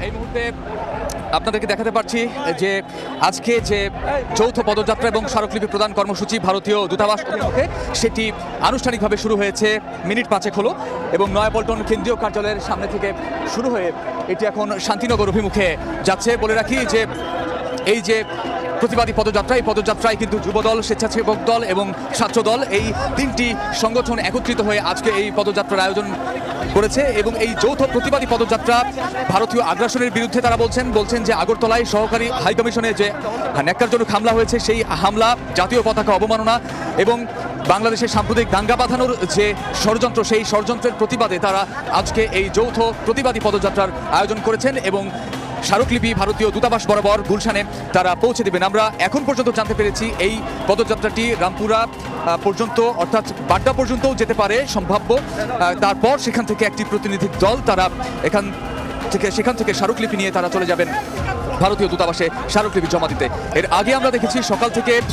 এই মুহূর্তে আপনাদেরকে দেখাতে পারছি যে আজকে যে যৌথ পদযাত্রা এবং স্মারকলিপি প্রদান কর্মসূচি ভারতীয় দূতাবাস অভিমুখে সেটি আনুষ্ঠানিকভাবে শুরু হয়েছে মিনিট পাঁচেক হলো এবং নয়াপল্টন কেন্দ্রীয় কার্যালয়ের সামনে থেকে শুরু হয়ে এটি এখন শান্তিনগর অভিমুখে যাচ্ছে। বলে রাখি যে এই যে প্রতিবাদী পদযাত্রা, এই পদযাত্রায় কিন্তু যুবদল, স্বেচ্ছাসেবক দল এবং ছাত্রদল এই তিনটি সংগঠন একত্রিত হয়ে আজকে এই পদযাত্রার আয়োজন করেছে এবং এই যৌথ প্রতিবাদী পদযাত্রা ভারতীয় আগ্রাসনের বিরুদ্ধে তারা বলছেন যে আগরতলায় সহকারী হাইকমিশনে যে ন্যাক্কারজনক হামলা হয়েছে সেই হামলা জাতীয় পতাকা অবমাননা এবং বাংলাদেশের সাম্প্রদায়িক দাঙ্গা বাঁধানোর যে ষড়যন্ত্র, সেই ষড়যন্ত্রের প্রতিবাদে তারা আজকে এই যৌথ প্রতিবাদী পদযাত্রার আয়োজন করেছেন এবং স্মারকলিপি ভারতীয় দূতাবাস বরাবর গুলশানে তারা পৌঁছে দেবেন। আমরা এখন পর্যন্ত জানতে পেরেছি এই পদযাত্রাটি রামপুরা পর্যন্ত অর্থাৎ বাড্ডা পর্যন্তও যেতে পারে সম্ভাব্য। তারপর সেখান থেকে একটি প্রতিনিধি দল তারা সেখান থেকে স্মারকলিপি নিয়ে তারা চলে যাবেন ভারতীয় দূতাবাসে স্মারকলিপি জমা দিতে। এর আগে আমরা দেখেছি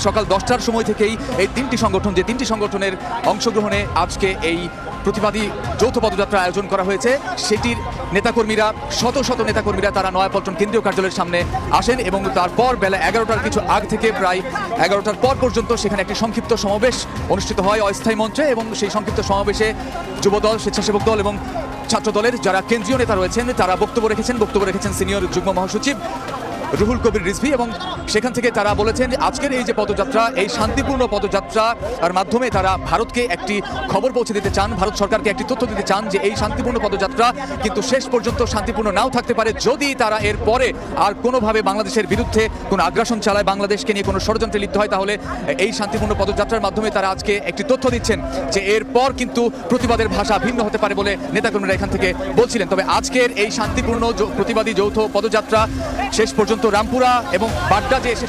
সকাল 10টার সময় থেকেই এই তিনটি সংগঠনের অংশগ্রহণে আজকে এই প্রতিবাদী যৌথ পদযাত্রা আয়োজন করা হয়েছে। সেটির নেতাকর্মীরা শত নেতাকর্মীরা তারা নয়াপল্টন কেন্দ্রীয় কার্যালয়ের সামনে আসেন এবং তারপর বেলা 11টার কিছু আগ থেকে প্রায় 11টার পর পর্যন্ত সেখানে একটি সংক্ষিপ্ত সমাবেশ অনুষ্ঠিত হয় অস্থায়ী মঞ্চে এবং সেই সংক্ষিপ্ত সমাবেশে যুবদল, স্বেচ্ছাসেবক দল এবং ছাত্র দলের যারা কেন্দ্রীয় নেতা রয়েছেন তারা বক্তব্য রেখেছেন সিনিয়র যুগ্ম মহাসচিব রুহুল কবির রিজভী এবং সেখান থেকে তারা বলেছেন আজকের এই যে পদযাত্রা, এই শান্তিপূর্ণ পদযাত্রার মাধ্যমে তারা ভারতকে একটি খবর পৌঁছে দিতে চান, ভারত সরকারকে একটি তথ্য দিতে চান যে এই শান্তিপূর্ণ পদযাত্রা কিন্তু শেষ পর্যন্ত শান্তিপূর্ণ নাও থাকতে পারে যদি তারা এর পরে আর কোনোভাবে বাংলাদেশের বিরুদ্ধে কোনো আগ্রাসন চালায়, বাংলাদেশকে নিয়ে কোনো ষড়যন্ত্রে লিপ্ত হয়, তাহলে এই শান্তিপূর্ণ পদযাত্রার মাধ্যমে তারা আজকে একটি তথ্য দিচ্ছেন যে এরপর কিন্তু প্রতিবাদের ভাষা ভিন্ন হতে পারে বলে নেতাকর্মীরা এখান থেকে বলছিলেন। তবে আজকের এই শান্তিপূর্ণ প্রতিবাদী যৌথ পদযাত্রা শেষ পর্যন্ত রামপুরা এবং বাড্ডা যে এসে